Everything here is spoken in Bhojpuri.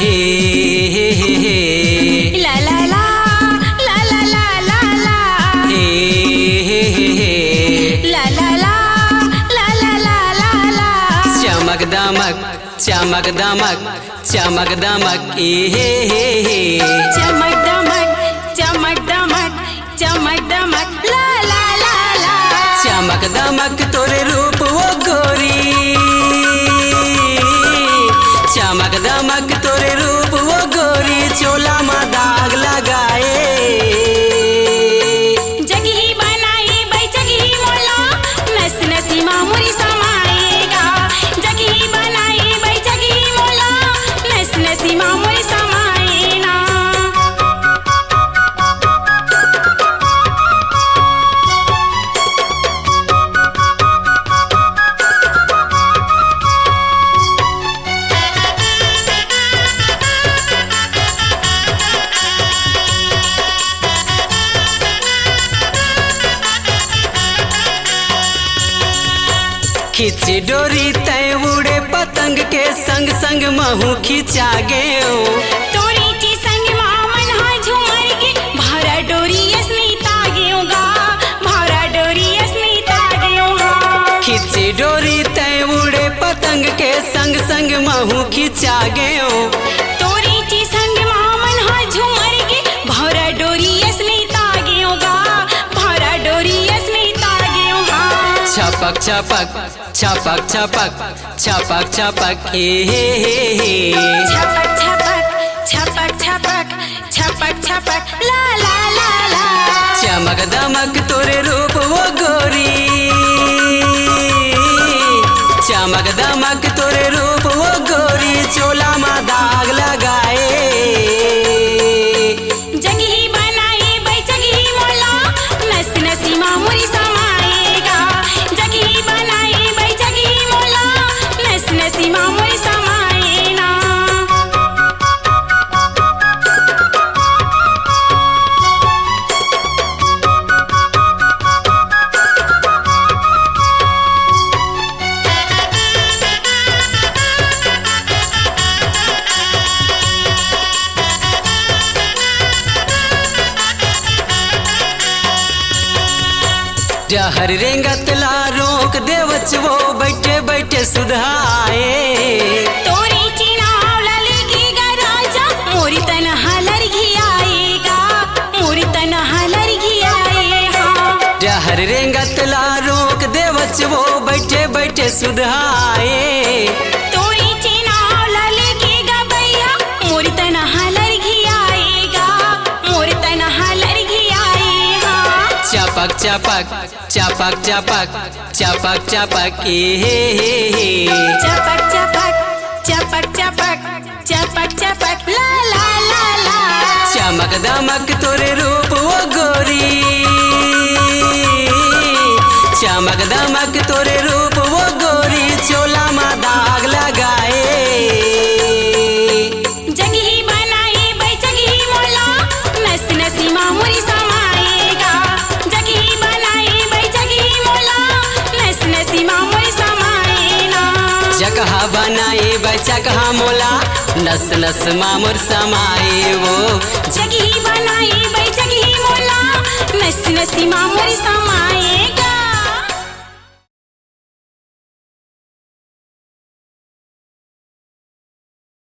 हे हे हे हे ला ला ला ला ला ला ला ला हे हे हे हे ला ला ला ला ला ला ला ला चमक दमक चमक दमक चमक दमक हे हे हे चमक दमक चमक दमक चमक दमक ला ला ला ला चमक दमक तोरे रूप वो गोरी चमक दमक तोरे रूप वो गोरी चोला मा दाग लगाए जगी बनाई बै जगी मोला नस नसी मामुरी समाएगा जगी बनाई बै जगी मोला नस नसी मामुरी समाएना खींचे डोरी तय उड़े पतंग के संग संग महू खींचा गयो तोरी ची संग मामन हा झुमर के भारा डोरी अस्मिता गेऊगा भारा डोरी अस्मिता गेऊगा खींचे डोरी तय उड़े पतंग के संग संग महू खींचा गयो तोरी ची संग मामन हा झुमर के भारा डोरी अस्मिता गेऊगा भारा डोरी अस्मिता गेऊगा छपक छपक छपक छपक छपक छपक हे छपक छपक छपक छपक छपक छपक ला ला ला ला चमक दमक तोरे रूप वो गोरी चमक दमक तोरे रूप वो गोरी चोला मा दाग लगाए जगी बनाई बै जगी मोला नस नसी मामुरी समाएगा जगी बनाई बै जगी मोला नस नसी मामुरी समाएना डहर रेंगत ला रोक देवच वो बैठे बैठे सुधाए तोरी चिनाव ललगीगा राजा मोरी तनहा लरघी आएगा मोरी तनहा लरघी आए हाँ डहर रेंगत ला रोक देवच वो बैठे बैठे सुधाए तोरी चिनाव ललगीगा भैया मोरी तनहा लरघी आएगा मोरी तनहा लरघी आए हाँ चपक चपक चपक चपक चपक चपक हे चपक चपक चपक चपक चपक चपक ला ला ला ला चमक दमक तोरे रूप वो गोरी चमक दमक तोरे रूप वो गोरी चोला मा दाग लगाए जगी बनाई बै जगी मोला नस नसी मामुरी समाएगा जगी बनाई बै जगी मोला नस नसी मामुरी समाएना जगह बनाए बचकहा मोला नस नस मामुर समाए वो जगी बनाई बै जगी मोला नस नसी मामुरी समाएगा